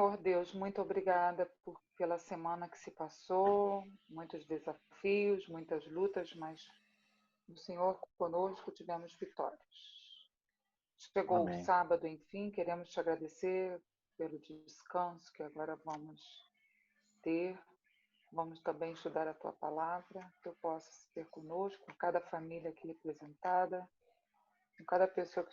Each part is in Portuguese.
Senhor Deus, muito obrigada pela semana que se passou, muitos desafios, muitas lutas, mas o Senhor conosco tivemos vitórias. Chegou o Amém. sábado, enfim, queremos te agradecer pelo descanso que agora vamos ter. Vamos também estudar a tua palavra, que eu possa ser conosco, com cada família aqui representada, com cada pessoa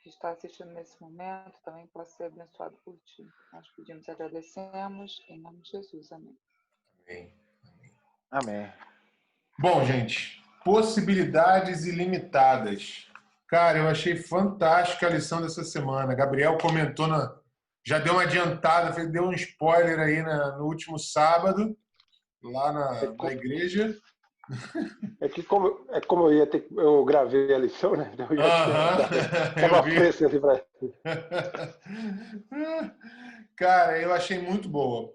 que está assistindo nesse momento, também possa ser abençoado por ti. Nós pedimos e agradecemos, em nome de Jesus. Amém. Amém. Amém. Bom, gente, possibilidades ilimitadas. Cara, eu achei fantástica a lição dessa semana. Gabriel comentou, já deu uma adiantada, deu um spoiler aí no último sábado, lá na igreja. Como eu gravei a lição, né? Eu já estava fresco assim para. Cara, eu achei muito boa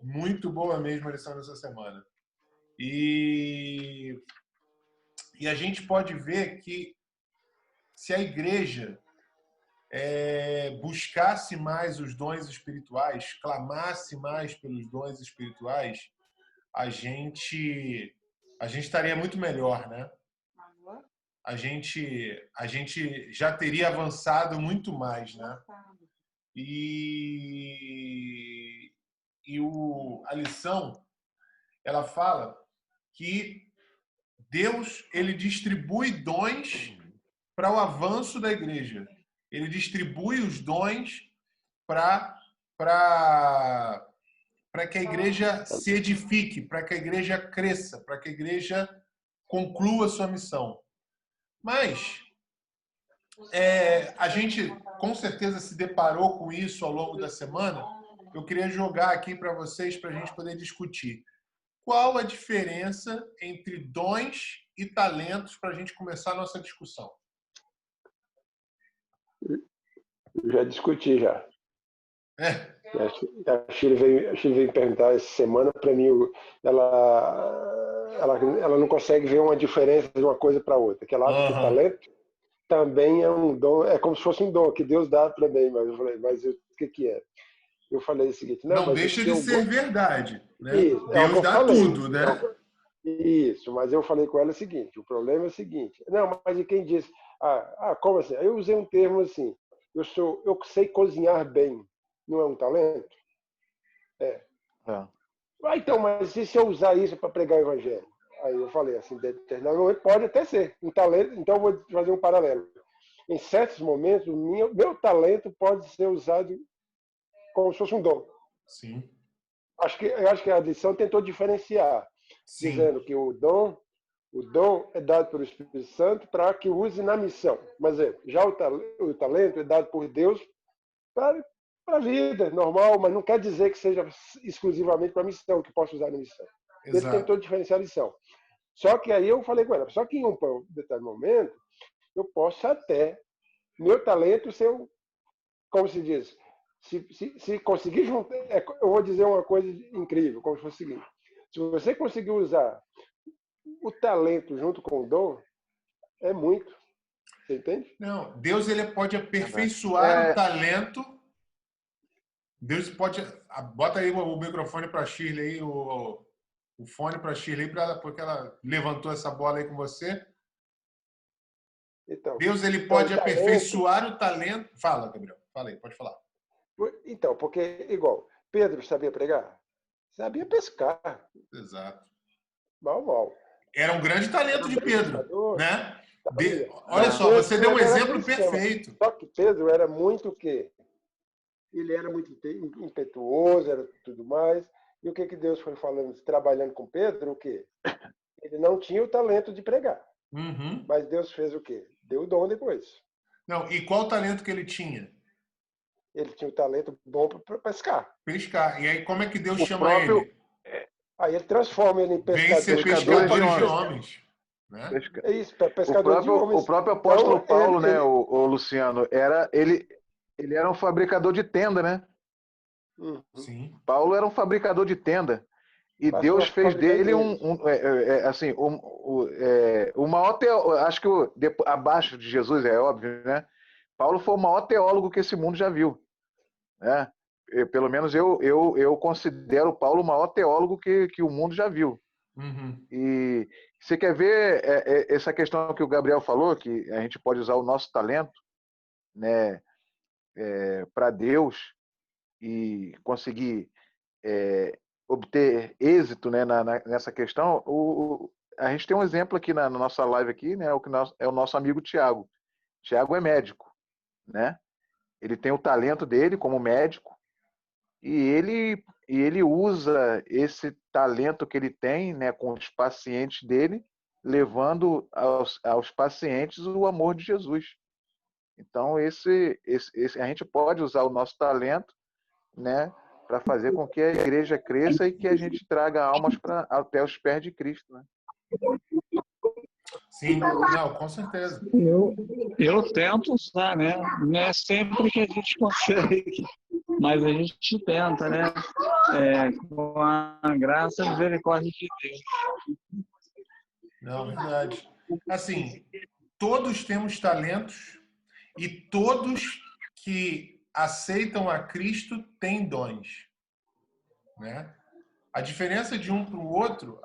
mesmo a lição dessa semana. E a gente pode ver que se a igreja buscasse mais os dons espirituais, clamasse mais pelos dons espirituais, a gente estaria muito melhor, né? A gente já teria avançado muito mais, né? E a lição, ela fala que Deus, ele distribui dons para o avanço da igreja. Ele distribui os dons para que a igreja se edifique, para que a igreja cresça, para que a igreja conclua sua missão. Mas a gente com certeza se deparou com isso ao longo da semana. Eu queria jogar aqui para vocês, para a gente poder discutir. Qual a diferença entre dons e talentos para a gente começar a nossa discussão? Já discuti, já. A Shirley veio perguntar essa semana para mim. Ela não consegue ver uma diferença de uma coisa para outra. Que ela acha que o talento também é um dom, é como se fosse um dom que Deus dá também. Mas eu falei, mas o que é? Eu falei o seguinte: não deixa de ser verdade. Né? Isso, Deus dá tudo, né? Isso, mas eu falei com ela o seguinte: o problema é o seguinte. Não, mas e quem disse? Como assim? Eu usei um termo assim: eu sei cozinhar bem. Não é um talento? Então, mas e se eu usar isso para pregar o evangelho? Aí eu falei assim, determinadamente pode até ser um talento, então eu vou fazer um paralelo. Em certos momentos, o meu talento pode ser usado como se fosse um dom. Sim. Eu acho que a lição tentou diferenciar, Sim. dizendo que o dom é dado pelo Espírito Santo para que use na missão. Mas já o talento é dado por Deus para a vida normal, mas não quer dizer que seja exclusivamente para a missão, que possa usar na missão. Exato. Ele tentou diferenciar a lição. Só que aí eu falei com ela, só que em um determinado momento, eu posso até, meu talento ser, como se diz, se conseguir juntar, eu vou dizer uma coisa incrível, como se fosse o seguinte: se você conseguir usar o talento junto com o dom, é muito. Você entende? Não, Deus ele pode aperfeiçoar o talento. Deus pode. Bota aí o microfone para a Shirley aí, o fone para a Shirley, porque ela levantou essa bola aí com você. Então, Deus ele pode aperfeiçoar o talento. Fala, Gabriel. Fala aí, pode falar. Então, porque, igual, Pedro sabia pregar? Sabia pescar. Exato. Mal. Era um grande talento de Pedro, né? Olha só, Pedro, você deu um exemplo perfeito. Só que Pedro era muito o quê? Ele era muito impetuoso, era tudo mais. E o que Deus foi falando, trabalhando com Pedro, o quê? Ele não tinha o talento de pregar. Uhum. Mas Deus fez o quê? Deu o dom depois. Não, e qual o talento que ele tinha? Ele tinha o talento bom para pescar. Pescar. E aí como é que Deus chama ele? Aí ele transforma ele em pescador. Vem ser pescadores de homens. Né? É isso, pescador de homens. O próprio apóstolo Paulo, né, o Luciano, ele era um fabricador de tenda, né? Sim. Paulo era um fabricador de tenda. E Deus fez dele o maior teólogo, acho que abaixo de Jesus, é óbvio, né? Paulo foi o maior teólogo que esse mundo já viu, né? pelo menos eu considero o Paulo o maior teólogo que o mundo já viu. Uhum. E você quer ver essa questão que o Gabriel falou, que a gente pode usar o nosso talento, né, para Deus e conseguir obter êxito, né, nessa questão. A gente tem um exemplo aqui na nossa live aqui, né, é o nosso amigo Tiago. Tiago é médico, né? Ele tem o talento dele como médico e ele usa esse talento que ele tem, né, com os pacientes dele, levando aos pacientes o amor de Jesus. Então, a gente pode usar o nosso talento, né, para fazer com que a igreja cresça e que a gente traga almas até os pés de Cristo, né? Sim, não, com certeza. Eu tento usar, né? Não é sempre que a gente consegue, mas a gente tenta, né? Com a graça e misericórdia de Deus. Não, verdade. Assim, todos temos talentos e todos que aceitam a Cristo têm dons, né? A diferença de um para o outro,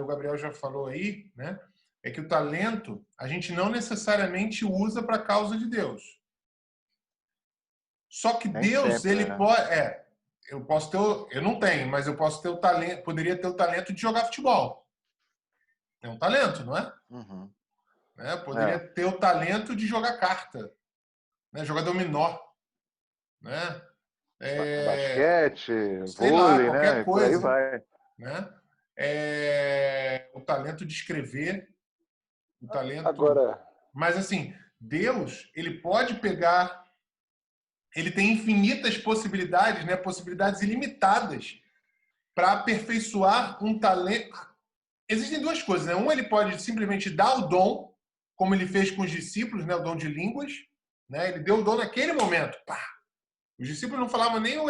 o Gabriel já falou aí, né? É que o talento a gente não necessariamente usa para a causa de Deus. Só que Nem Deus, sempre, ele pode, eu posso ter, eu não tenho, mas eu posso ter o talento, poderia ter o talento de jogar futebol. É um talento, não é? Uhum. Poderia ter o talento de jogar carta, né? Jogar dominó, né? Basquete, Sei lá, vôlei, qualquer né? Por aí coisa, vai. né? O talento de escrever, o talento. Agora, Mas assim, Deus, ele pode pegar, ele tem infinitas possibilidades, né? Possibilidades ilimitadas para aperfeiçoar um talento. Existem duas coisas, né? Um, ele pode simplesmente dar o dom, como ele fez com os discípulos, né? O dom de línguas, né? Ele deu o dom naquele momento. Pá! Os discípulos não falavam nem o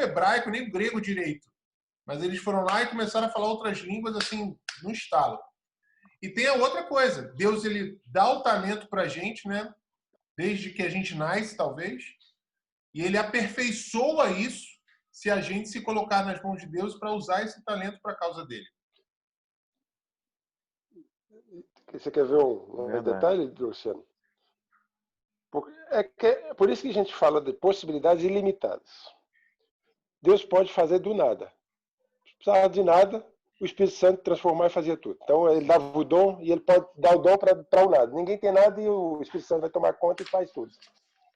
hebraico, nem o grego direito. Mas eles foram lá e começaram a falar outras línguas, assim, no estalo. E tem a outra coisa. Deus, ele dá o talento para a gente, né? Desde que a gente nasce, talvez. E ele aperfeiçoa isso se a gente se colocar nas mãos de Deus para usar esse talento para a causa dele. você quer ver um detalhe, Luciano? Por isso que a gente fala de possibilidades ilimitadas. Deus pode fazer do nada. Não precisava de nada, o Espírito Santo transformar e fazia tudo. Então ele dava o dom e ele pode dar o dom para o nada. Ninguém tem nada e o Espírito Santo vai tomar conta e faz tudo.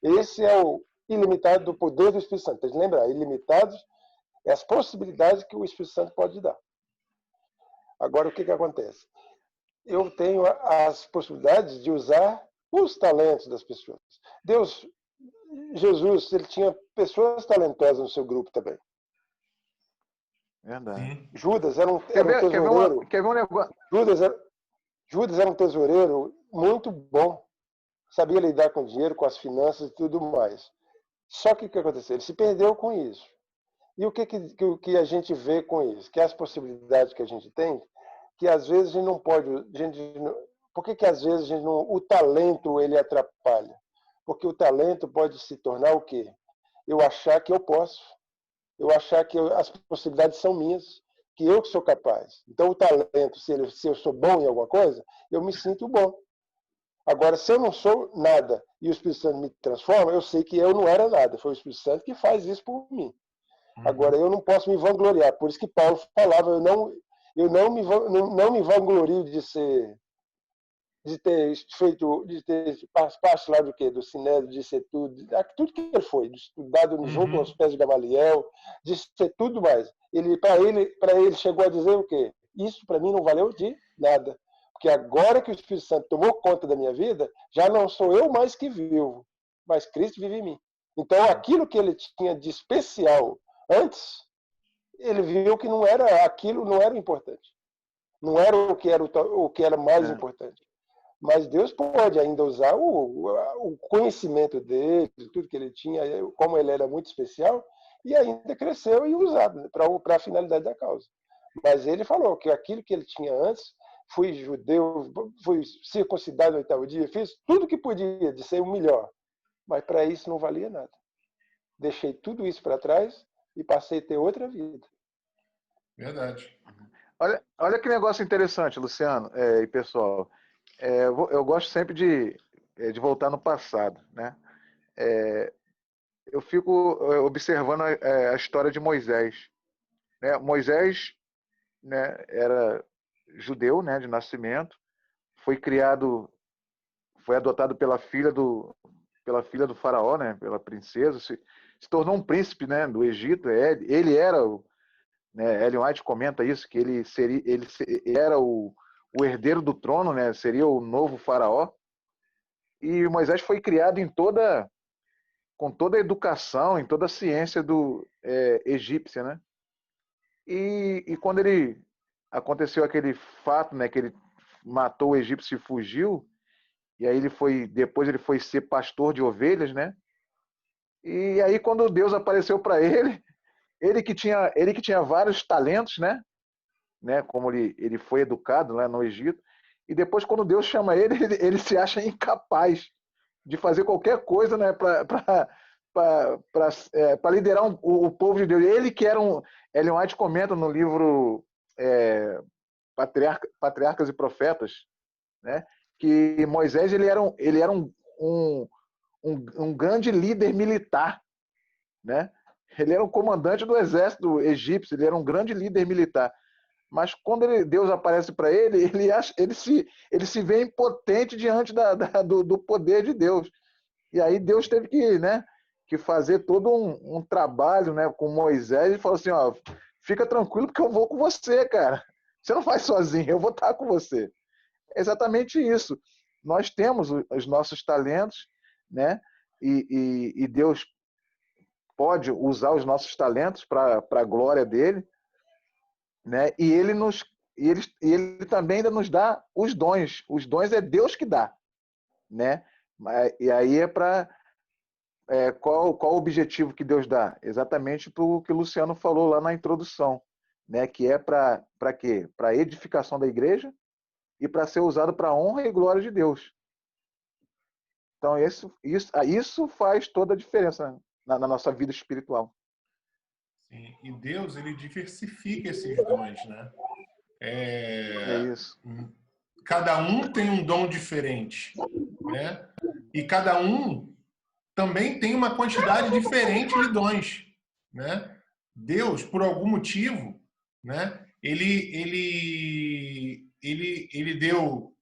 Esse é o ilimitado do poder do Espírito Santo. Tem que lembrar, ilimitados é as possibilidades que o Espírito Santo pode dar. Agora, o que acontece? Eu tenho as possibilidades de usar os talentos das pessoas. Jesus, ele tinha pessoas talentosas no seu grupo também. Verdade. Judas era um tesoureiro. Quer ver um negócio? Judas era um tesoureiro muito bom. Sabia lidar com dinheiro, com as finanças e tudo mais. Só que o que aconteceu? Ele se perdeu com isso. E o que a gente vê com isso? Que as possibilidades que a gente tem, que às vezes a gente não pode... Por que às vezes a gente não... O talento, ele atrapalha? Porque o talento pode se tornar o quê? Eu achar que eu posso. Eu achar que as possibilidades são minhas, que eu que sou capaz. Então, o talento, se eu sou bom em alguma coisa, eu me sinto bom. Agora, se eu não sou nada e o Espírito Santo me transforma, eu sei que eu não era nada. Foi o Espírito Santo que faz isso por mim. Agora, eu não posso me vangloriar. Por isso que Paulo falava, eu não me vanglorio de ter parte lá do quê? Do Sinédrio, de ser tudo que ele foi, de estudado junto aos pés de Gamaliel, de ser tudo mais. Para ele chegou a dizer o quê? Isso para mim não valeu de nada. Porque agora que o Espírito Santo tomou conta da minha vida, já não sou eu mais que vivo, mas Cristo vive em mim. Então, aquilo que ele tinha de especial antes, ele viu que aquilo não era importante. Não era o que era mais importante. Mas Deus pode ainda usar o conhecimento dele, tudo que ele tinha, como ele era muito especial, e ainda cresceu e usar para a finalidade da causa. Mas ele falou que aquilo que ele tinha antes, fui judeu, fui circuncidado no 8º dia, fiz tudo que podia de ser o melhor. Mas para isso não valia nada. deixei tudo isso para trás e passei a ter outra vida. Verdade. Olha que negócio interessante, Luciano e pessoal. Eu gosto sempre de voltar no passado, né? Eu fico observando a história de Moisés, né? Moisés, né, era judeu, né, de nascimento, foi criado, foi adotado pela filha do faraó, né, pela princesa, se tornou um príncipe, né, do Egito. Ele era, né, Ellen White comenta isso, que ele era o herdeiro do trono, né, seria o novo faraó. E Moisés foi criado com toda a educação, em toda a ciência egípcia, né? E quando aconteceu aquele fato, né, que ele matou o egípcio e fugiu, e aí depois ele foi ser pastor de ovelhas, né? E aí quando Deus apareceu para ele que tinha vários talentos, né? Como ele foi educado lá no Egito, e depois quando Deus chama ele se acha incapaz de fazer qualquer coisa, né, para liderar o povo de Deus. Ele que era Ellen White comenta no livro Patriarcas e Profetas, né, que Moisés ele era um grande líder militar, né? Ele era um comandante do exército egípcio, ele era um grande líder militar. Mas quando Deus aparece para ele se vê impotente diante do poder de Deus. E aí Deus teve que fazer todo um trabalho, né, com Moisés, e falou assim, ó, fica tranquilo porque eu vou com você, cara. Você não vai sozinho, eu vou estar com você. É exatamente isso. Nós temos os nossos talentos, né, e Deus pode usar os nossos talentos para a glória dele, né? E ele também ainda nos dá os dons. Os dons é Deus que dá, né? E aí qual o objetivo que Deus dá? Exatamente para o que o Luciano falou lá na introdução, né? Que é para quê? Para a edificação da igreja e para ser usado para a honra e glória de Deus. Então isso faz toda a diferença na nossa vida espiritual. Sim. E Deus, ele diversifica esses dons, né? É isso. Cada um tem um dom diferente, né? E cada um também tem uma quantidade diferente de dons, né? Deus, por algum motivo, né? Ele deu,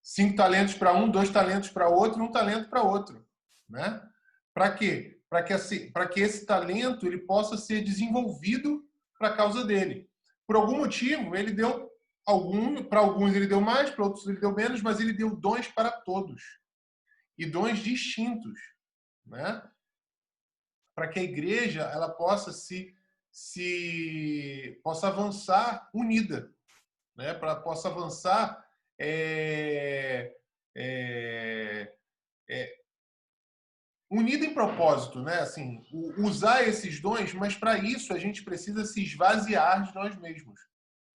5 talentos para um, 2 talentos para outro, 1 talento para outro, né? Para quê? Para que esse talento ele possa ser desenvolvido para a causa dele. Por algum motivo, ele deu para alguns ele deu mais, para outros ele deu menos, mas ele deu dons para todos. E dons distintos, né? Para que a igreja ela possa possa avançar unida, né? Possa avançar unida em propósito, né? Assim, usar esses dons, mas para isso a gente precisa se esvaziar de nós mesmos,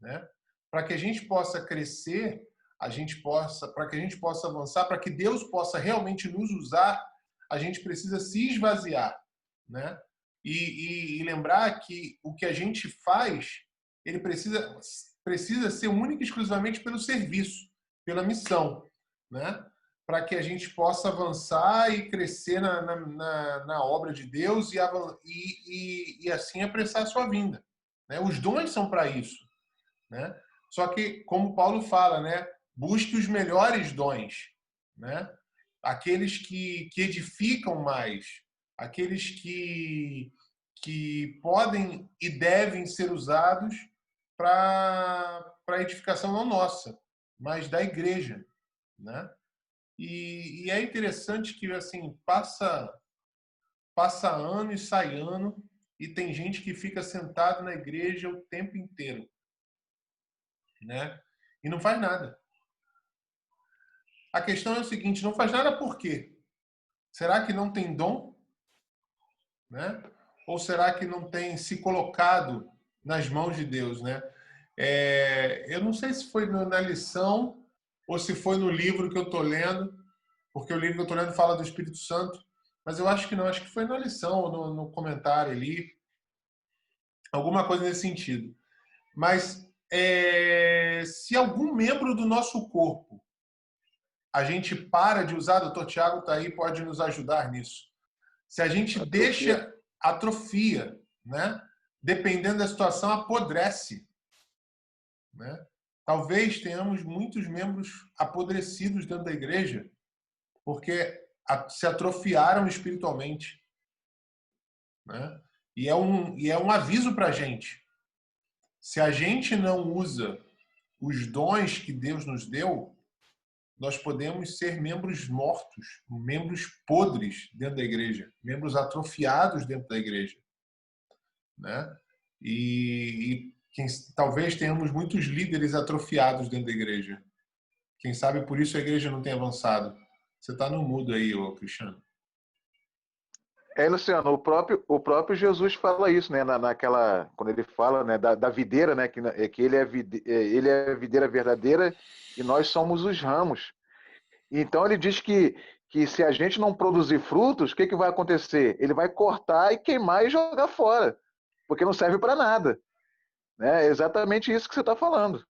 né? Para que a gente possa crescer, para que a gente possa avançar, para que Deus possa realmente nos usar, a gente precisa se esvaziar, né? E lembrar que o que a gente faz, ele precisa ser único e exclusivamente pelo serviço, pela missão, né? Para que a gente possa avançar e crescer na obra de Deus e assim apressar a sua vinda, né? Os dons são para isso, né? Só que, como Paulo fala, né? Busque os melhores dons, né? Aqueles que edificam mais, aqueles que podem e devem ser usados para a edificação não nossa, mas da igreja, né? E é interessante que assim passa ano e sai ano e tem gente que fica sentado na igreja o tempo inteiro, né? E não faz nada. A questão é o seguinte: não faz nada por quê? Será que não tem dom, né? Ou será que não tem se colocado nas mãos de Deus, né? Eu não sei se foi na lição ou se foi no livro que eu estou lendo, porque o livro que eu estou lendo fala do Espírito Santo, mas eu acho que não, acho que foi na lição, no comentário ali, alguma coisa nesse sentido. Mas se algum membro do nosso corpo a gente para de usar, doutor Tiago está aí, pode nos ajudar nisso. Se a gente deixa, atrofia, né? Dependendo da situação, apodrece. Né? Talvez tenhamos muitos membros apodrecidos dentro da igreja, porque se atrofiaram espiritualmente. Né? E é um aviso para a gente. Se a gente não usa os dons que Deus nos deu, nós podemos ser membros mortos, membros podres dentro da igreja, membros atrofiados dentro da igreja. Né? Talvez tenhamos muitos líderes atrofiados dentro da igreja. Quem sabe por isso a igreja não tem avançado. Você está no mudo aí, ô Cristiano. Luciano, o próprio Jesus fala isso, né? Quando ele fala, né, da videira, né? Que ele é a videira verdadeira e nós somos os ramos. Então ele diz que se a gente não produzir frutos, o que vai acontecer? Ele vai cortar e queimar e jogar fora, porque não serve para nada. Né? É exatamente isso que você está falando.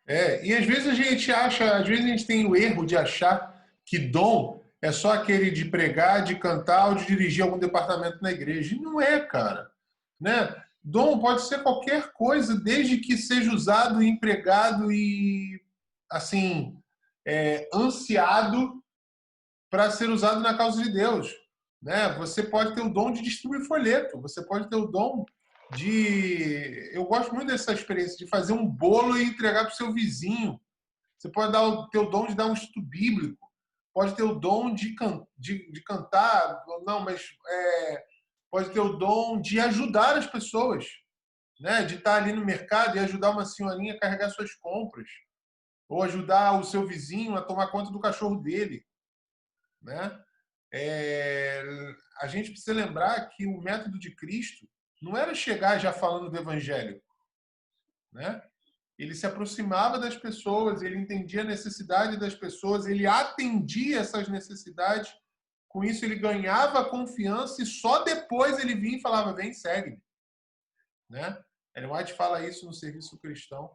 E às vezes a gente tem o erro de achar que dom é só aquele de pregar, de cantar ou de dirigir algum departamento na igreja. E não é, cara. Né? Dom pode ser qualquer coisa, desde que seja usado e empregado e, assim, ansiado para ser usado na causa de Deus. Né? Você pode ter o dom de distribuir folheto, você pode ter o dom eu gosto muito dessa experiência de fazer um bolo e entregar para o seu vizinho. Você pode ter o dom de dar um estudo bíblico, pode ter o dom de cantar, não, mas pode ter o dom de ajudar as pessoas, né? De estar ali no mercado e ajudar uma senhorinha a carregar suas compras, ou ajudar o seu vizinho a tomar conta do cachorro dele, né? A gente precisa lembrar que o método de Cristo não era chegar já falando do evangelho, né? Ele se aproximava das pessoas, ele entendia a necessidade das pessoas, ele atendia essas necessidades, com isso ele ganhava confiança e só depois ele vinha e falava, vem, segue-me. Né? Ellen White fala isso no Serviço Cristão.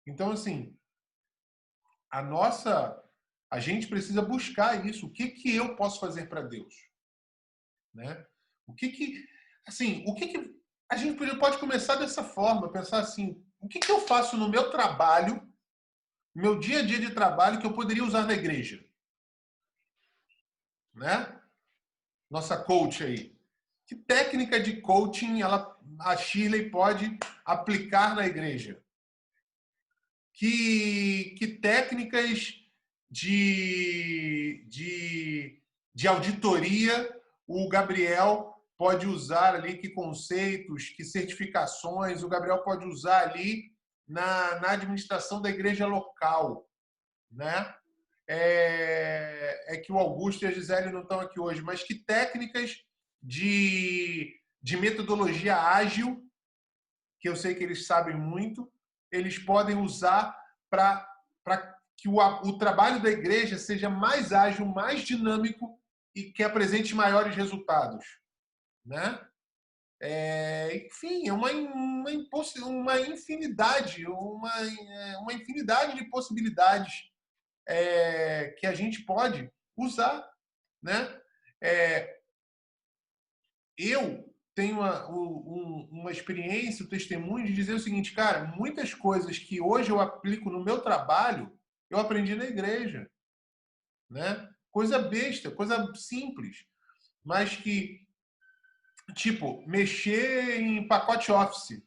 Então, assim, a gente precisa buscar isso. O que eu posso fazer para Deus? Né? A gente pode começar dessa forma, pensar assim, o que eu faço no meu trabalho, no meu dia a dia de trabalho, que eu poderia usar na igreja? Né? Nossa coach aí. Que técnica de coaching a Shirley pode aplicar na igreja? Que técnicas de auditoria o Gabriel pode usar ali, que conceitos, que certificações o Gabriel pode usar ali na administração da igreja local, né? Que o Augusto e a Gisele não estão aqui hoje, mas que técnicas de metodologia ágil, que eu sei que eles sabem muito, eles podem usar para que o trabalho da igreja seja mais ágil, mais dinâmico e que apresente maiores resultados, né? Enfim, é uma infinidade, uma infinidade de possibilidades que a gente pode usar, né? Eu tenho uma experiência, um testemunho de dizer o seguinte, cara, muitas coisas que hoje eu aplico no meu trabalho, eu aprendi na igreja, né? Coisa besta, coisa simples, mas que, tipo, mexer em pacote Office,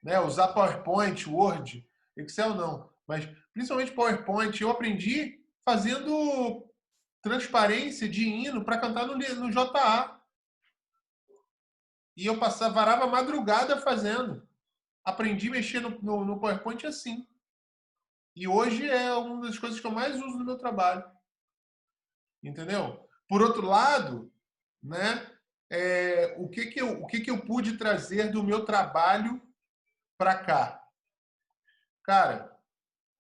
né? Usar PowerPoint, Word, Excel não, mas principalmente PowerPoint, eu aprendi fazendo transparência de hino para cantar no JA. E eu varava a madrugada fazendo. Aprendi a mexer no PowerPoint assim. E hoje é uma das coisas que eu mais uso no meu trabalho. Entendeu? Por outro lado, né, o que eu pude trazer do meu trabalho para cá? Cara,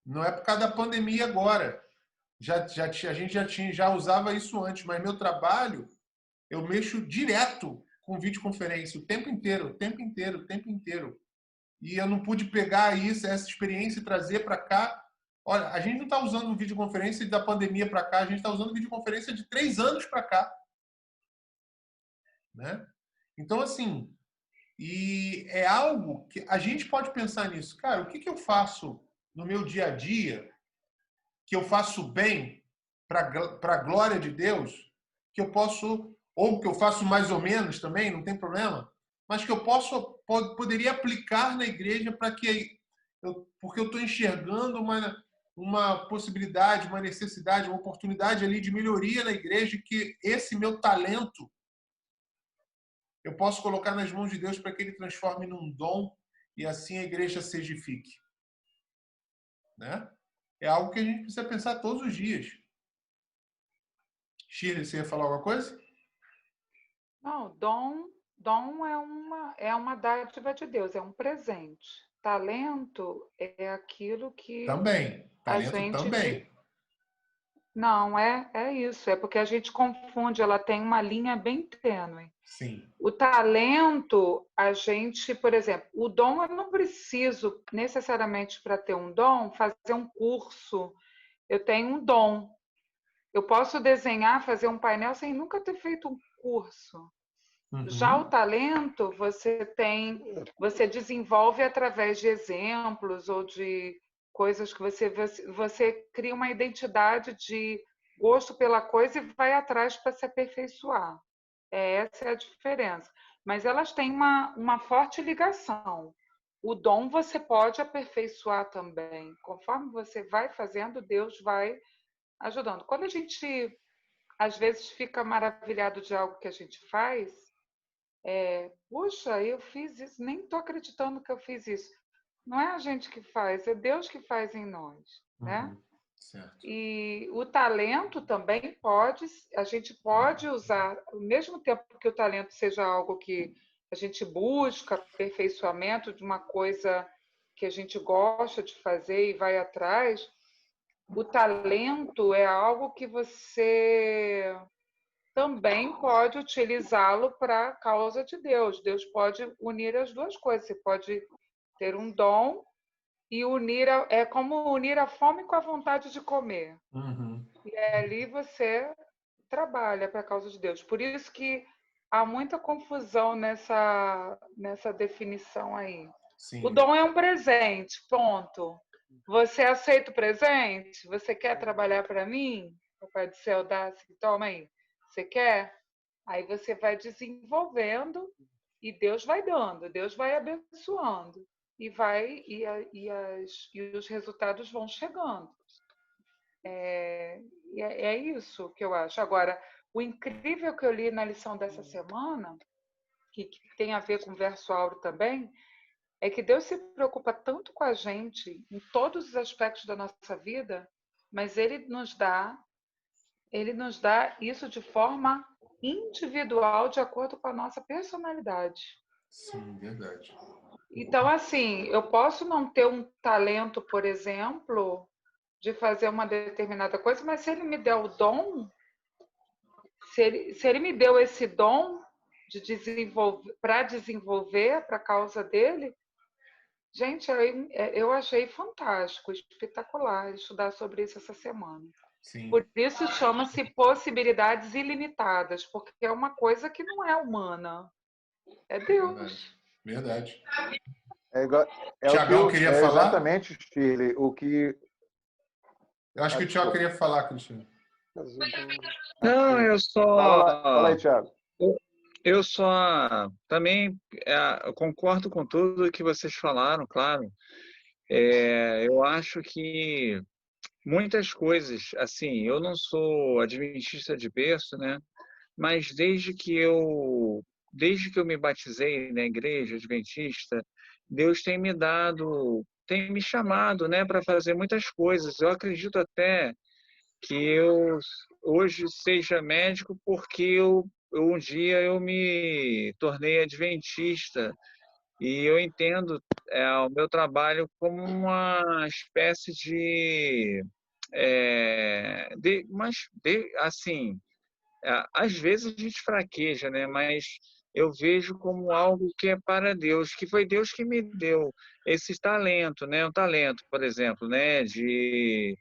não é por causa da pandemia agora. A gente já usava isso antes, mas meu trabalho eu mexo direto com videoconferência o tempo inteiro, o tempo inteiro, o tempo inteiro. E eu não pude pegar isso, essa experiência e trazer para cá. Olha, a gente não está usando videoconferência da pandemia para cá, a gente está usando videoconferência de 3 anos para cá. Né? Então, assim, e é algo que a gente pode pensar nisso. Cara, o que eu faço no meu dia a dia, que eu faço bem para a glória de Deus, que eu posso, ou que eu faço mais ou menos também, não tem problema, mas que eu poderia aplicar na igreja para que porque eu estou enxergando uma possibilidade, uma necessidade, uma oportunidade ali de melhoria na igreja, que esse meu talento eu posso colocar nas mãos de Deus para que Ele transforme num dom e assim a igreja se edifique. Né? É algo que a gente precisa pensar todos os dias. Shirley, você ia falar alguma coisa? Não, dom é uma dádiva de Deus, é um presente. Talento é aquilo que Também. a Talento gente... também. Não, é isso. É porque a gente confunde, ela tem uma linha bem tênue. Sim. O talento, a gente, por exemplo, o dom, eu não preciso necessariamente para ter um dom, fazer um curso. Eu tenho um dom. Eu posso desenhar, fazer um painel sem nunca ter feito um curso. Já o talento, você desenvolve através de exemplos ou de coisas que você cria uma identidade de gosto pela coisa e vai atrás para se aperfeiçoar. Essa é a diferença. Mas elas têm uma forte ligação. O dom você pode aperfeiçoar também. Conforme você vai fazendo, Deus vai ajudando. Quando a gente, às vezes, fica maravilhado de algo que a gente faz, puxa, eu fiz isso, nem estou acreditando que eu fiz isso. Não é a gente que faz, é Deus que faz em nós, né? Certo. E o talento também a gente pode usar, ao mesmo tempo que o talento seja algo que a gente busca aperfeiçoamento de uma coisa que a gente gosta de fazer e vai atrás, o talento é algo que você também pode utilizá-lo para a causa de Deus. Deus pode unir as duas coisas. Você pode ter um dom e é como unir a fome com a vontade de comer. E ali você trabalha para a causa de Deus. Por isso que há muita confusão nessa definição aí. Sim. O dom é um presente, ponto. Você aceita o presente? Você quer trabalhar para mim? O Papai do Céu dá assim, toma aí. Você quer? Aí você vai desenvolvendo e Deus vai dando, Deus vai abençoando e os resultados vão chegando. É isso que eu acho. Agora, o incrível que eu li na lição dessa semana, que tem a ver com o verso áureo também, é que Deus se preocupa tanto com a gente em todos os aspectos da nossa vida, mas Ele nos dá isso de forma individual, de acordo com a nossa personalidade. Sim, verdade. Então, assim, eu posso não ter um talento, por exemplo, de fazer uma determinada coisa, mas se ele me der o dom, se ele me deu esse dom de desenvolver para a causa dele, gente, eu achei fantástico, espetacular estudar sobre isso essa semana. Sim. Por isso chama-se possibilidades ilimitadas, porque é uma coisa que não é humana. É Deus. Verdade. Tiagão queria falar? Exatamente, Shirley, o que... Eu acho que o Tiago queria falar, Cristiano. Não, eu só... Fala aí, Tiago. Eu só também eu concordo com tudo que vocês falaram, claro. Eu acho que muitas coisas, assim, eu não sou adventista de berço, né? Mas desde que eu me batizei na igreja adventista, Deus tem tem me chamado, né, para fazer muitas coisas. Eu acredito até que eu hoje seja médico porque um dia eu me tornei adventista e eu entendo o meu trabalho como uma espécie assim, às vezes a gente fraqueja, né? Mas eu vejo como algo que é para Deus, que foi Deus que me deu esse talento, né? Um talento, por exemplo, né? De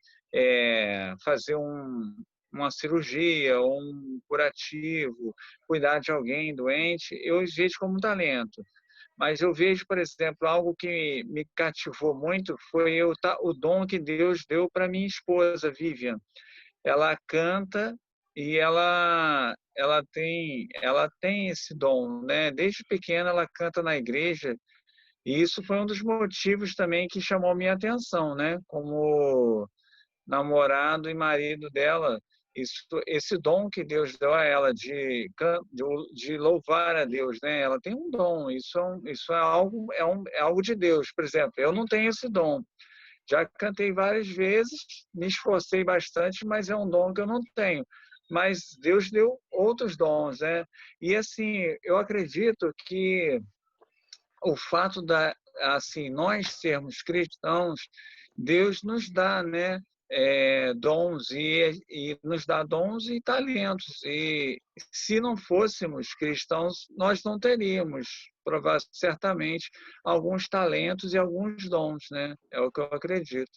fazer uma cirurgia, ou um curativo, cuidar de alguém doente, eu vejo como um talento. Mas eu vejo, por exemplo, algo que me cativou muito foi o dom que Deus deu para minha esposa, Vivian. Ela canta e ela tem esse dom, né? Desde pequena ela canta na igreja e isso foi um dos motivos também que chamou minha atenção, né? Como namorado e marido dela, esse dom que Deus deu a ela de louvar a Deus, né? Ela tem um dom, isso é algo, é algo de Deus. Por exemplo, eu não tenho esse dom. Já cantei várias vezes, me esforcei bastante, mas é um dom que eu não tenho. Mas Deus deu outros dons, né? E assim, eu acredito que o fato assim, nós sermos cristãos, Deus nos dá, né, dons e nos dá dons e talentos. E se não fôssemos cristãos, nós não teríamos, certamente, alguns talentos e alguns dons, né? É o que eu acredito.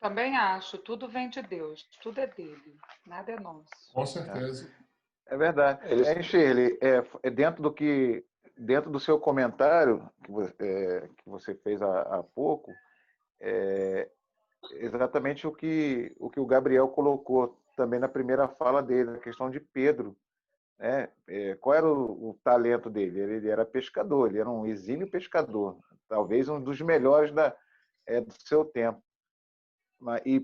Também acho, tudo vem de Deus, tudo é dele, nada é nosso. Com certeza. É verdade. Shirley, dentro do seu comentário que você fez há pouco, exatamente o que o Gabriel colocou também na primeira fala dele, a questão de Pedro, né? Qual era o talento dele? Ele era pescador, ele era um exímio pescador, talvez um dos melhores do seu tempo. E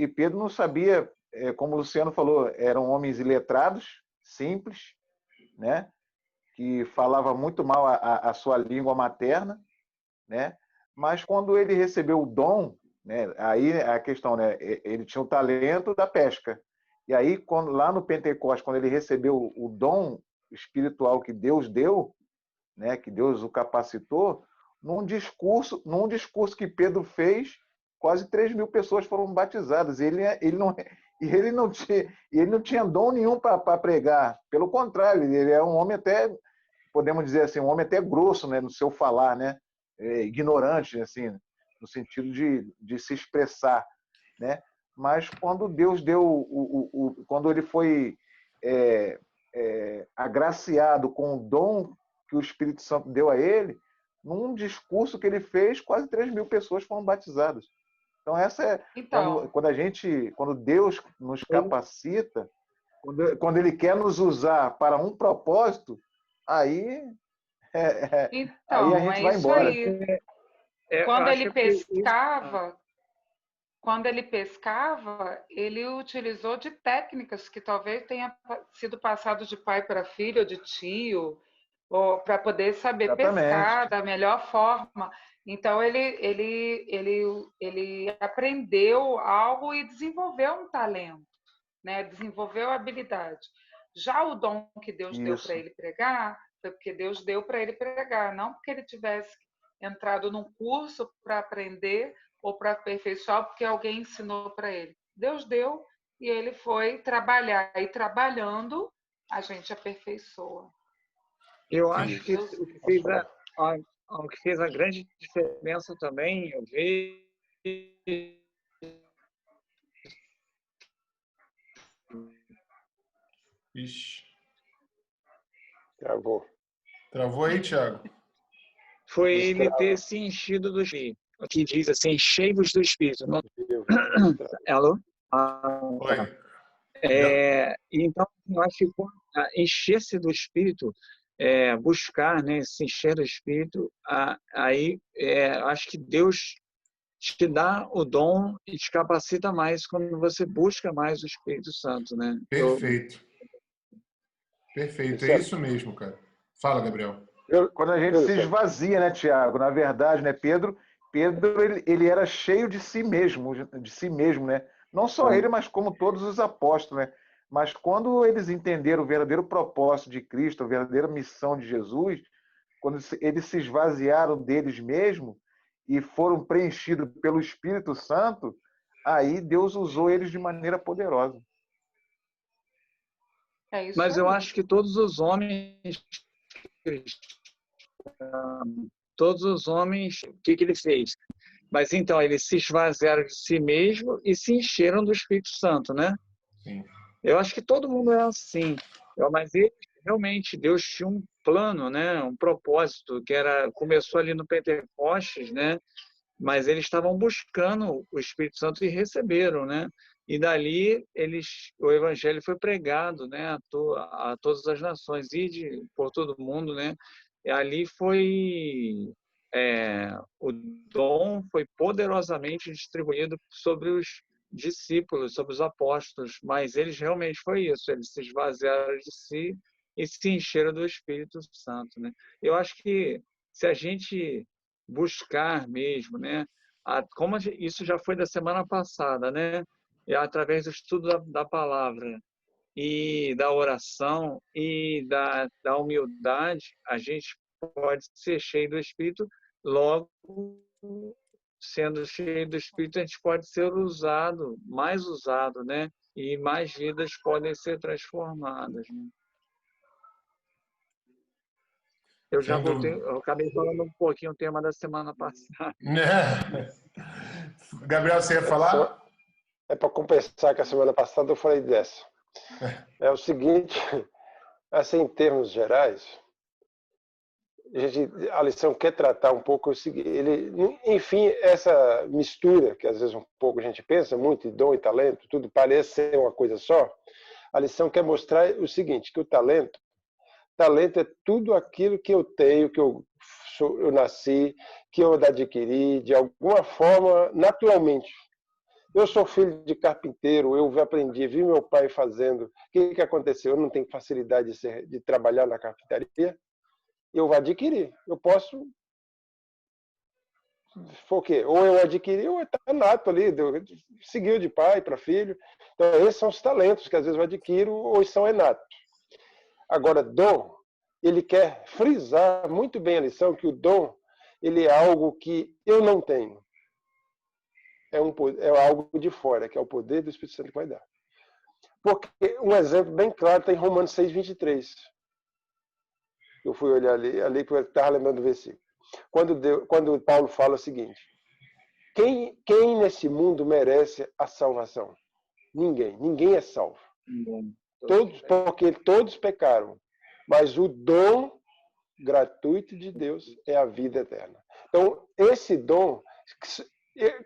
Pedro não sabia, como o Luciano falou, eram homens iletrados, simples, né? Que falava muito mal a sua língua materna, né? Mas quando ele recebeu o dom, né? Aí a questão, né? Ele tinha o talento da pesca. E aí, lá no Pentecostes, quando ele recebeu o dom espiritual que Deus deu, né? Que Deus o capacitou, num discurso que Pedro fez, quase 3.000 pessoas foram batizadas. Ele não tinha dom nenhum para pregar. Pelo contrário, ele é um homem até, podemos dizer assim, um homem até grosso, né, no seu falar, né? Ignorante, assim, no sentido de se expressar, né? Mas quando Deus deu, quando ele foi agraciado com o dom que o Espírito Santo deu a ele, num discurso que ele fez, quase 3.000 pessoas foram batizadas. Então, quando Deus nos capacita, quando Ele quer nos usar para um propósito, aí a gente vai embora. Aí. Quando ele pescava, ele utilizou de técnicas que talvez tenha sido passado de pai para filho ou de tio, para poder saber pescar da melhor forma. Então ele aprendeu algo e desenvolveu um talento, né? Desenvolveu a habilidade. Já o dom que Deus deu para ele pregar foi porque Deus deu para ele pregar, não porque ele tivesse entrado num curso para aprender ou para aperfeiçoar porque alguém ensinou para ele. Deus deu e ele foi trabalhar, e trabalhando a gente aperfeiçoa. Eu acho que o que fez a grande diferença também, eu vejo. Ixi. Travou aí, Thiago? Foi ele ter se enchido do Espírito. O que diz assim, cheios do Espírito. Alô? Oi. Então, eu acho que encher-se do Espírito, buscar, né, se encher do Espírito, aí acho que Deus te dá o dom e te capacita mais quando você busca mais o Espírito Santo, né? Perfeito. Perfeito, é isso mesmo, cara. Fala, Gabriel. Quando a gente se esvazia, né, Tiago? Na verdade, né, Pedro ele era cheio de si mesmo, né? Não só ele, mas como todos os apóstolos, né? Mas quando eles entenderam o verdadeiro propósito de Cristo, a verdadeira missão de Jesus, quando eles se esvaziaram deles mesmos e foram preenchidos pelo Espírito Santo, aí Deus usou eles de maneira poderosa. É isso Mas eu aí. acho que todos os homens, o que ele fez? Mas então, eles se esvaziaram de si mesmo e se encheram do Espírito Santo, né? Sim. Eu acho que todo mundo é assim. Mas ele, realmente, Deus tinha um plano, né? Um propósito, começou ali no Pentecostes, né? Mas eles estavam buscando o Espírito Santo e receberam, né? E dali o evangelho foi pregado, né? A todas as nações e por todo mundo, né? E ali o dom foi poderosamente distribuído sobre os discípulos, sobre os apóstolos, mas eles realmente foi isso, eles se esvaziaram de si e se encheram do Espírito Santo, né? Eu acho que se a gente buscar mesmo, né? Isso já foi da semana passada, né? E através do estudo da palavra e da oração e da humildade, a gente pode ser cheio do Espírito, logo sendo cheio do Espírito, a gente pode ser mais usado, né? E mais vidas podem ser transformadas, né? Sem dúvida. Eu acabei falando um pouquinho o tema da semana passada. Gabriel, você ia Essa falar? é para compensar que a semana passada eu falei dessa. É o seguinte, assim, em termos gerais, a lição quer tratar um pouco o seguinte, enfim, essa mistura, que às vezes um pouco a gente pensa muito, de dom e talento, tudo parece ser uma coisa só, a lição quer mostrar o seguinte, que o talento é tudo aquilo que eu tenho, que eu nasci, que eu adquiri, de alguma forma, naturalmente. Eu sou filho de carpinteiro, eu aprendi, vi meu pai fazendo. O que aconteceu? Eu não tenho facilidade de trabalhar na carpintaria, eu vou adquirir. Eu posso. Foi o quê? Ou eu adquiri, ou está nato ali, seguiu de pai para filho. Então, esses são os talentos que às vezes eu adquiro ou são inatos. Agora, dom, ele quer frisar muito bem a lição que o dom ele é algo que eu não tenho. É algo de fora, que é o poder do Espírito Santo que vai dar. Porque um exemplo bem claro está em Romanos 6:23. Eu fui olhar ali que eu estava lembrando do versículo. Quando Paulo fala o seguinte: quem nesse mundo merece a salvação? Ninguém. Ninguém é salvo. Porque todos pecaram. Mas o dom gratuito de Deus é a vida eterna. Então, esse dom,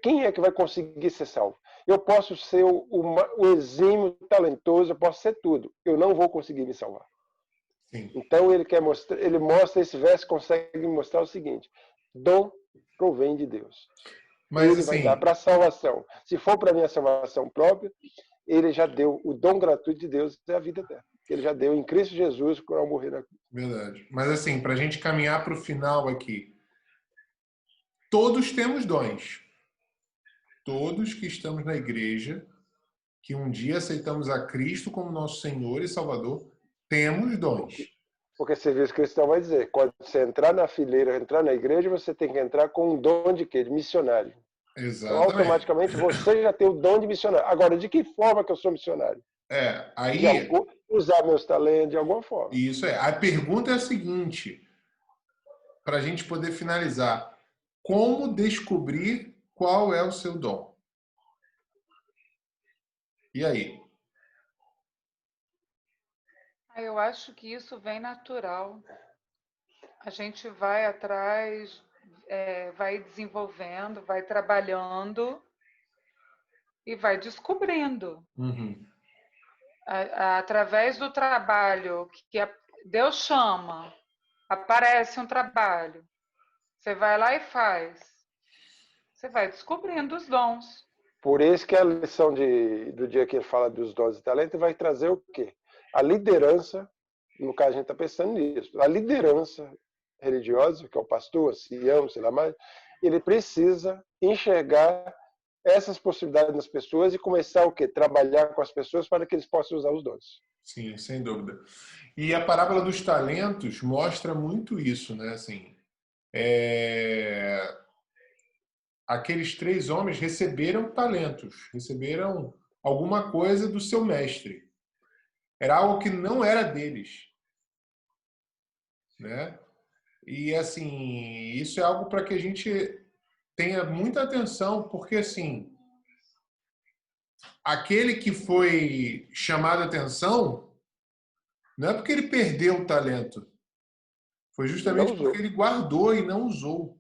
quem é que vai conseguir ser salvo? Eu posso ser o exímio talentoso, eu posso ser tudo. Eu não vou conseguir me salvar. Sim. Então, ele mostra, esse verso consegue mostrar o seguinte: dom provém de Deus. Mas, ele vai dar para a salvação. Se for para minha salvação própria, ele já deu o dom gratuito de Deus, é a vida eterna. Ele já deu em Cristo Jesus ao morrer na cruz. Verdade. Mas assim, para a gente caminhar para o final aqui, todos temos dons. Todos que estamos na igreja, que um dia aceitamos a Cristo como nosso Senhor e Salvador, temos dons. Porque o serviço cristão vai dizer, quando você entrar na fileira, entrar na igreja, você tem que entrar com um dom de quê? De missionário. Exatamente. Então, automaticamente, você já tem o dom de missionário. Agora, de que forma que eu sou missionário? Aí... usar meus talentos de alguma forma. Isso é. A pergunta é a seguinte, para a gente poder finalizar. Como descobrir qual é o seu dom? E aí? Eu acho que isso vem natural. A gente vai atrás, vai desenvolvendo, vai trabalhando e vai descobrindo. Uhum. Através do trabalho que Deus chama, aparece um trabalho. Você vai lá e faz. Você vai descobrindo os dons. Por isso que a lição do dia que ele fala dos dons e talentos vai trazer o quê? A liderança, no caso a gente está pensando nisso, a liderança religiosa, que é o pastor, ancião, sei lá mais, ele precisa enxergar essas possibilidades nas pessoas e começar o quê? Trabalhar com as pessoas para que eles possam usar os dons. Sim, sem dúvida. E a parábola dos talentos mostra muito isso, né? Assim, aqueles 3 homens receberam talentos, receberam alguma coisa do seu mestre. Era algo que não era deles, né? E assim, isso é algo para que a gente tenha muita atenção, porque assim, aquele que foi chamado a atenção, não é porque ele perdeu o talento, foi Não justamente porque usou. ele guardou e não usou,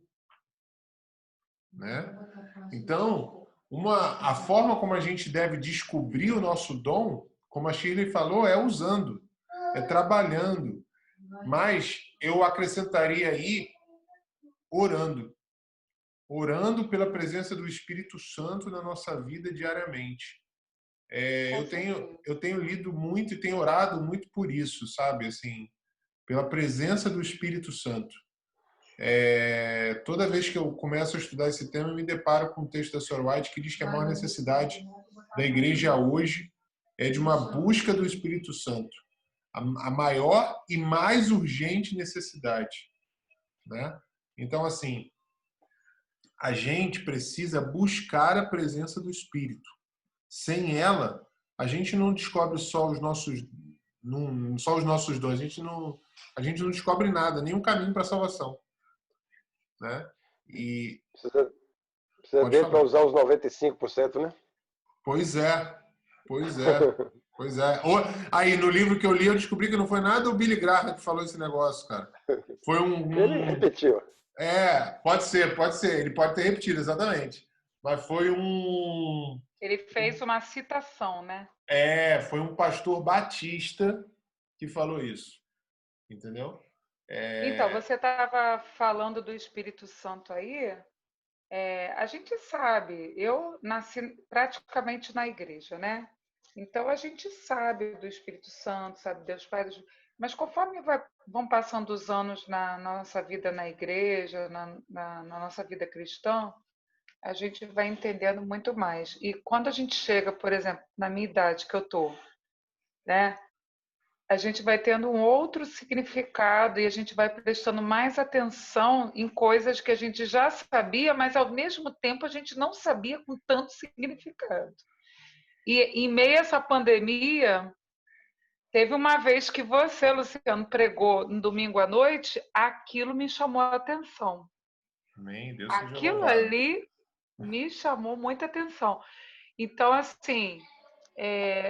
né? Então, a forma como a gente deve descobrir o nosso dom, como a Shirley falou, é usando, é trabalhando. Mas eu acrescentaria aí orando. Orando pela presença do Espírito Santo na nossa vida diariamente. Com Eu certeza. tenho lido muito e tenho orado muito por isso, sabe? Assim, pela presença do Espírito Santo. Toda vez que eu começo a estudar esse tema, eu me deparo com um texto da Sr. White que diz que a maior necessidade da igreja hoje é de uma busca do Espírito Santo. A maior e mais urgente necessidade, né? Então, assim, a gente precisa buscar a presença do Espírito. Sem ela, a gente não descobre só os nossos dons, a gente não descobre nada, nenhum caminho para a salvação, né? E Precisa, precisa pode dele para falar. usar os 95%, né? Pois é, pois é, pois é. Aí no livro que eu li, eu descobri que não foi nada o Billy Graham que falou esse negócio, cara. Foi Ele repetiu. pode ser. Ele pode ter repetido, exatamente. Mas foi um. Ele fez uma citação, né? Foi um pastor batista que falou isso. Entendeu? Então, você estava falando do Espírito Santo aí. A gente sabe, eu nasci praticamente na igreja, né? Então a gente sabe do Espírito Santo, sabe Deus Pai, mas conforme vão passando os anos na nossa vida na igreja, na nossa vida cristã, a gente vai entendendo muito mais. E quando a gente chega, por exemplo, na minha idade que eu tô, né? A gente vai tendo um outro significado e a gente vai prestando mais atenção em coisas que a gente já sabia, mas ao mesmo tempo a gente não sabia com tanto significado. E em meio a essa pandemia, teve uma vez que você, Luciano, pregou no domingo à noite, aquilo me chamou a atenção. Amém. Deus seja Aquilo louvado. ali me chamou muita atenção. Então, assim,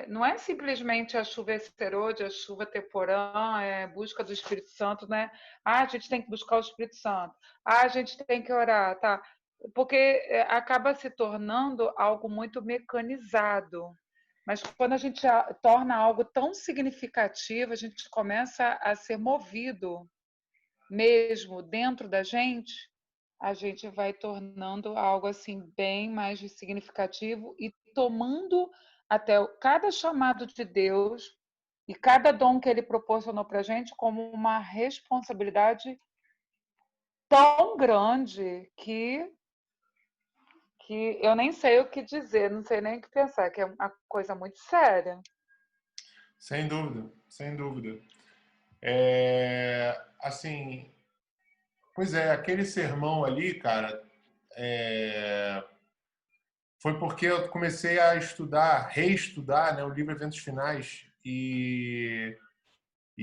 não é simplesmente a chuva esterode, a chuva temporã, busca do Espírito Santo, né? A gente tem que buscar o Espírito Santo. A gente tem que orar, tá? Porque acaba se tornando algo muito mecanizado. Mas quando a gente torna algo tão significativo, a gente começa a ser movido mesmo dentro da gente, a gente vai tornando algo assim bem mais significativo e tomando até cada chamado de Deus e cada dom que ele proporcionou para a gente como uma responsabilidade tão grande que eu nem sei o que dizer, não sei nem o que pensar, que é uma coisa muito séria. Sem dúvida, sem dúvida. Assim, pois é, aquele sermão ali, cara, foi porque eu comecei a estudar, reestudar, né, o livro Eventos Finais e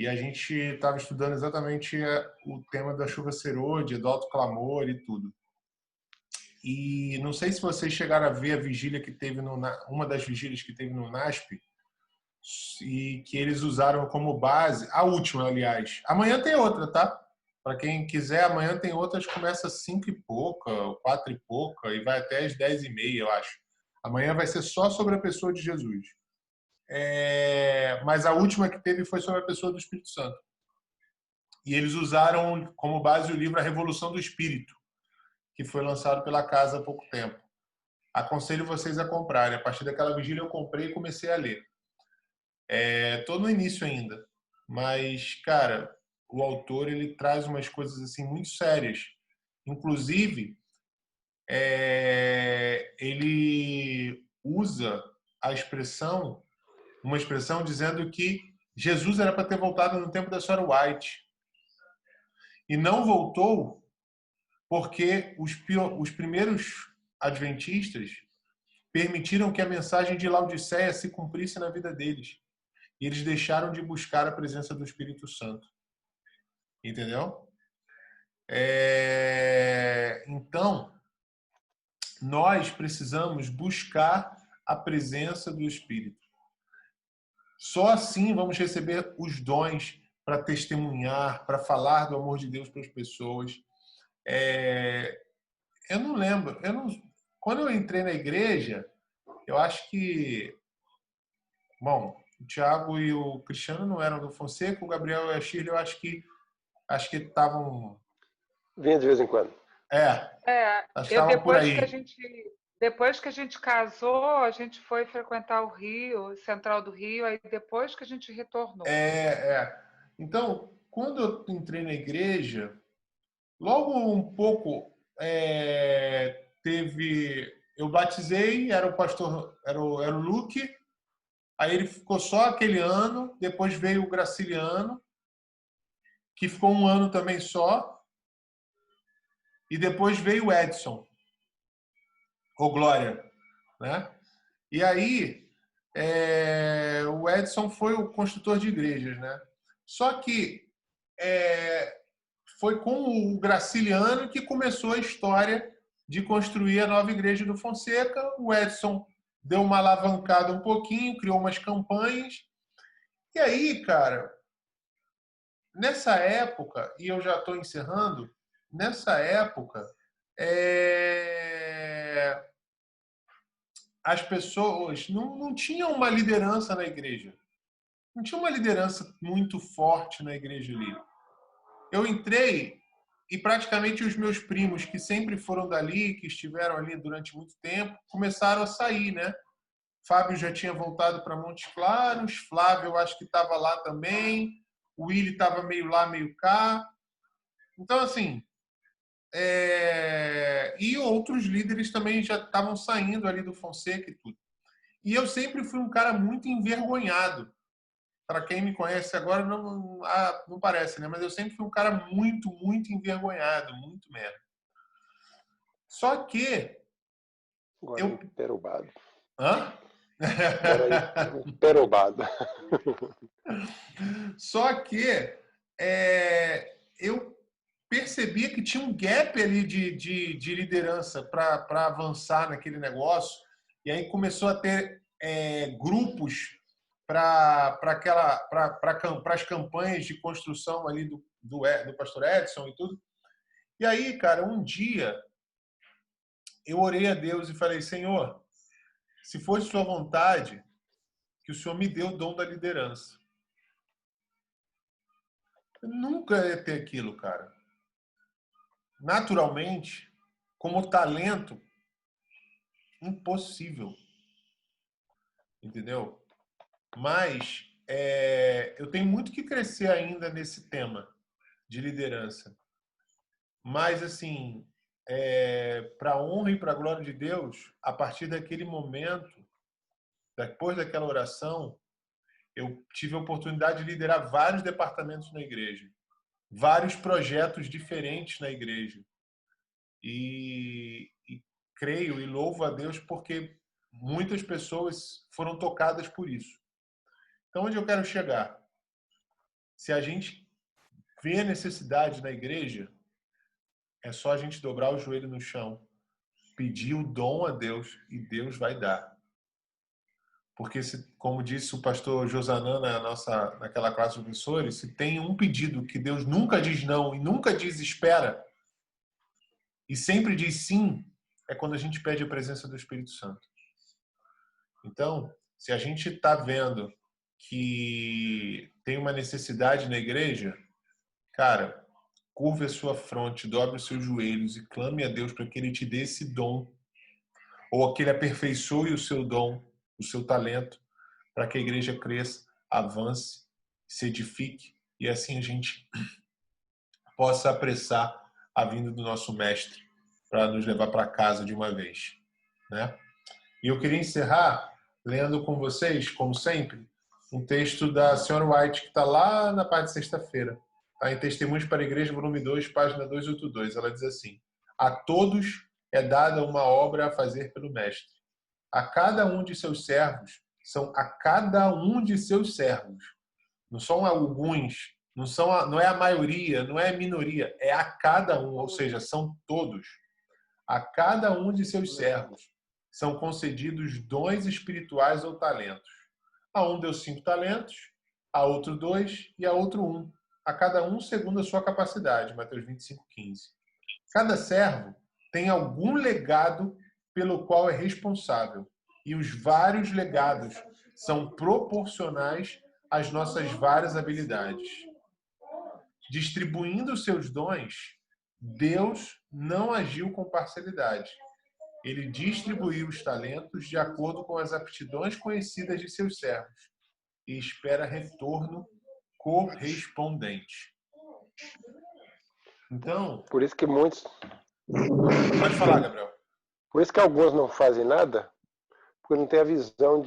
a gente estava estudando exatamente o tema da chuva serôdia, do alto clamor e tudo. E não sei se vocês chegaram a ver a vigília que teve uma das vigílias que teve no NASP e que eles usaram como base, a última, aliás. Amanhã tem outra, tá? Para quem quiser, amanhã tem outras, começa às 5 e pouca, 4 e pouca, e vai até às 10h30, eu acho. Amanhã vai ser só sobre a pessoa de Jesus. Mas a última que teve foi sobre a pessoa do Espírito Santo. E eles usaram como base o livro A Revolução do Espírito, que foi lançado pela Casa há pouco tempo. Aconselho vocês a comprarem. A partir daquela vigília eu comprei e comecei a ler. Estou no início ainda, mas, cara, o autor ele traz umas coisas assim muito sérias. Inclusive, ele usa uma expressão dizendo que Jesus era para ter voltado no tempo da Sra. White e não voltou porque os primeiros adventistas permitiram que a mensagem de Laodiceia se cumprisse na vida deles. e eles deixaram de buscar a presença do Espírito Santo. Entendeu? Então, nós precisamos buscar a presença do Espírito. Só assim vamos receber os dons para testemunhar, para falar do amor de Deus para as pessoas. Eu não lembro. Quando eu entrei na igreja, eu acho que... Bom, o Thiago e o Cristiano não eram do Fonseca, o Gabriel e a Shirley, eu acho que estavam... Vinha de vez em quando. Acho que estavam por aí. Depois que a gente casou, a gente foi frequentar o Rio, Central do Rio, aí depois que a gente retornou. Então, quando eu entrei na igreja, logo um pouco eu batizei, era o pastor, era o Luke, aí ele ficou só aquele ano, depois veio o Graciliano, que ficou um ano também só, e depois veio o Edson, ou Glória, né? E aí, o Edson foi o construtor de igrejas, né? Só que foi com o Graciliano que começou a história de construir a nova igreja do Fonseca. O Edson deu uma alavancada um pouquinho, criou umas campanhas. E aí, cara, nessa época, e eu já estou encerrando, nessa época, as pessoas não tinham uma liderança na igreja. Não tinha uma liderança muito forte na igreja ali. Eu entrei e praticamente os meus primos, que sempre foram dali, que estiveram ali durante muito tempo, começaram a sair, né? Fábio já tinha voltado para Montes Claros, Flávio eu acho que estava lá também, o Willy estava meio lá, meio cá. Então, assim, e outros líderes também já estavam saindo ali do Fonseca e tudo. E eu sempre fui um cara muito envergonhado. Para quem me conhece agora, não parece, né? Mas eu sempre fui um cara muito, muito envergonhado, muito merda. Só que... Agora emperobado. Hã? Agora emperobado. Só que eu percebia que tinha um gap ali de liderança para avançar naquele negócio. E aí começou a ter grupos para as campanhas de construção ali do pastor Edson e tudo. E aí, cara, um dia eu orei a Deus e falei: Senhor, se for de sua vontade, que o Senhor me dê o dom da liderança. Eu nunca ia ter aquilo, cara. Naturalmente, como talento, impossível. Entendeu? Mas eu tenho muito que crescer ainda nesse tema de liderança. Mas, assim, para a honra e para a glória de Deus, a partir daquele momento, depois daquela oração, eu tive a oportunidade de liderar vários departamentos na igreja, vários projetos diferentes na igreja. E creio e louvo a Deus porque muitas pessoas foram tocadas por isso. Então, onde eu quero chegar? Se a gente vê a necessidade na igreja, é só a gente dobrar o joelho no chão, pedir o dom a Deus e Deus vai dar. Porque, como disse o pastor Josanã naquela classe de professores, se tem um pedido que Deus nunca diz não e nunca diz espera, e sempre diz sim, é quando a gente pede a presença do Espírito Santo. Então, se a gente está vendo que tem uma necessidade na igreja, cara, curve a sua fronte, dobre os seus joelhos e clame a Deus para que Ele te dê esse dom, ou que Ele aperfeiçoe o seu dom, o seu talento, para que a igreja cresça, avance, se edifique e assim a gente possa apressar a vinda do nosso Mestre para nos levar para casa de uma vez, né? E eu queria encerrar lendo com vocês, como sempre, um texto da Senhora White, que está lá na parte de sexta-feira, tá? Em Testemunhos para a Igreja, volume 2, página 282. Ela diz assim: a todos é dada uma obra a fazer pelo Mestre. A cada um de seus servos, são a cada um de seus servos. Não são alguns, não é a maioria, não é a minoria, é a cada um, ou seja, são todos. A cada um de seus servos são concedidos dons espirituais ou talentos. A um deu 5 talentos, a outro 2 e a outro 1. A cada um segundo a sua capacidade. Mateus 25:15. Cada servo tem algum legado pelo qual é responsável. E os vários legados são proporcionais às nossas várias habilidades. Distribuindo seus dons, Deus não agiu com parcialidade. Ele distribuiu os talentos de acordo com as aptidões conhecidas de seus servos e espera retorno correspondente. Então, Por isso que muitos, pode falar, Gabriel. por isso que alguns não fazem nada, porque não tem a visão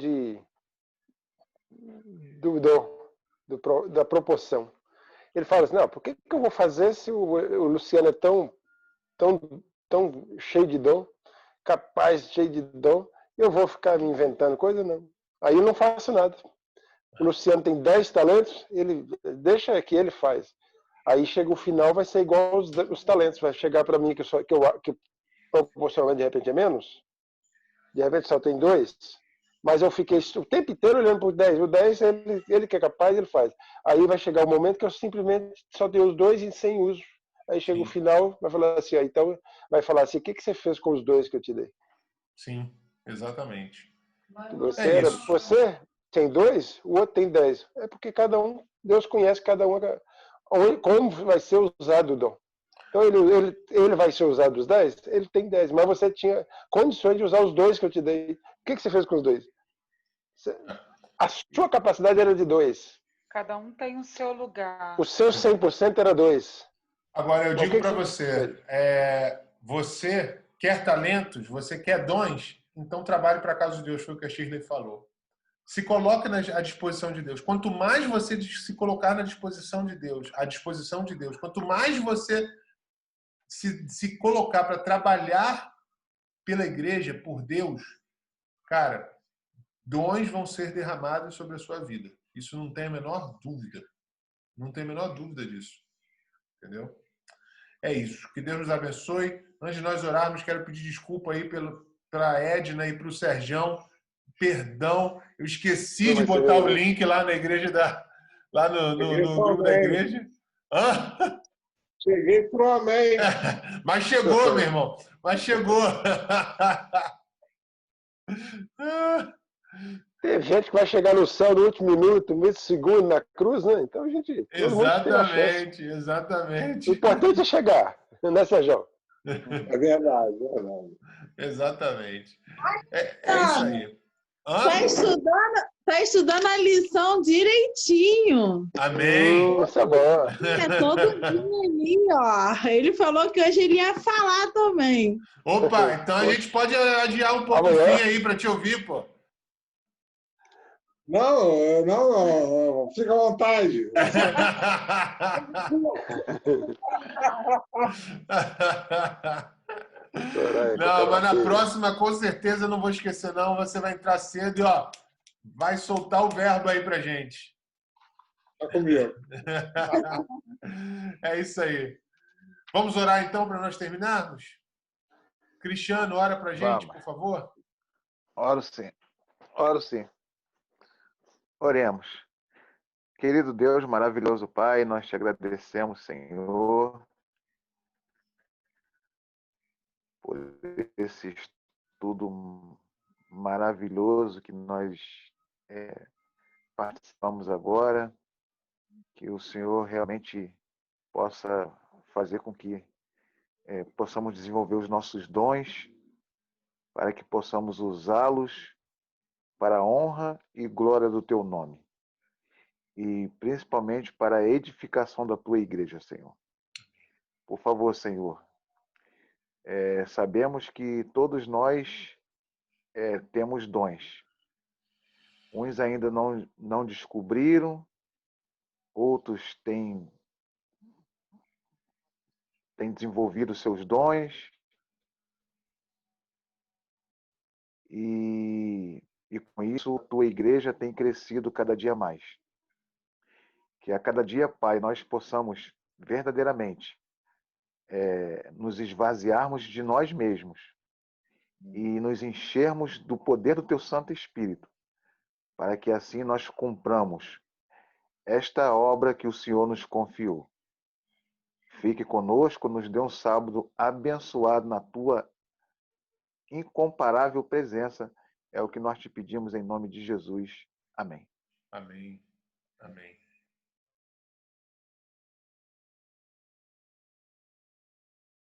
da proporção. Ele fala assim, não, por que eu vou fazer se o Luciano é tão cheio de dom, capaz, cheio de dom, eu vou ficar me inventando coisa? Não. Aí eu não faço nada. O Luciano tem 10 talentos, ele deixa que ele faz. Aí chega o final, vai ser igual os talentos, vai chegar para mim que proporcionalmente de repente é menos, de repente só tem 2, mas eu fiquei o tempo inteiro olhando para o 10. O 10, ele que é capaz, ele faz. Aí vai chegar o momento que eu simplesmente só tenho os 2 e sem uso. Aí chega o final, vai falar assim, então vai falar assim, o que você fez com os 2 que eu te dei? Sim, exatamente. Você tem 2, o outro tem 10. É porque cada um, Deus conhece cada um, como vai ser usado o dom. Então ele vai ser usado os 10? Ele tem 10, mas você tinha condições de usar os 2 que eu te dei. O que você fez com os 2? A sua capacidade era de 2. Cada um tem o seu lugar. O seu 100% era 2. Agora, eu digo para você, você quer talentos, você quer dons, então trabalhe para a casa de Deus, foi o que a Shirley falou. Se coloque à disposição de Deus. Quanto mais você se colocar na disposição de Deus, à disposição de Deus, quanto mais você se colocar para trabalhar pela igreja, por Deus, cara, dons vão ser derramados sobre a sua vida. Isso não tem a menor dúvida. Não tem a menor dúvida disso. Entendeu? É isso. Que Deus nos abençoe. Antes de nós orarmos, quero pedir desculpa aí para a Edna e para o Serjão. Perdão, eu esqueci de botar o link lá na igreja lá no grupo da igreja. Hã? Cheguei pro amém. Mas chegou, meu irmão. Mas chegou. Tem gente que vai chegar no céu no último minuto, no último segundo, na cruz, né? Então a gente. Exatamente, exatamente. O importante é chegar, né, Sérgio? É verdade, é verdade. Exatamente. É isso aí. Tá estudando a lição direitinho. Amém. Isso é bom. É todo dia ali, ó. Ele falou que hoje ele ia falar também. Opa, então a gente pode adiar um pouco o fim aí para te ouvir, pô. Não, fica à vontade. Não, mas na próxima, com certeza, eu não vou esquecer, não. Você vai entrar cedo e, ó, vai soltar o verbo aí pra gente. Tá comigo. É isso aí. Vamos orar, então, para nós terminarmos? Cristiano, ora pra gente, por favor. Oro sim. Oro sim. Oremos. Querido Deus, maravilhoso Pai, nós te agradecemos, Senhor, por esse estudo maravilhoso que nós participamos agora, que o Senhor realmente possa fazer com que possamos desenvolver os nossos dons, para que possamos usá-los para a honra e glória do teu nome. E principalmente para a edificação da tua igreja, Senhor. Por favor, Senhor, sabemos que todos nós temos dons. Uns ainda não descobriram, outros têm desenvolvido seus dons. E E com isso, a tua igreja tem crescido cada dia mais. Que a cada dia, Pai, nós possamos verdadeiramente nos esvaziarmos de nós mesmos e nos enchermos do poder do Teu Santo Espírito, para que assim nós cumpramos esta obra que o Senhor nos confiou. Fique conosco, nos dê um sábado abençoado na Tua incomparável presença. É o que nós te pedimos em nome de Jesus. Amém. Amém. Amém.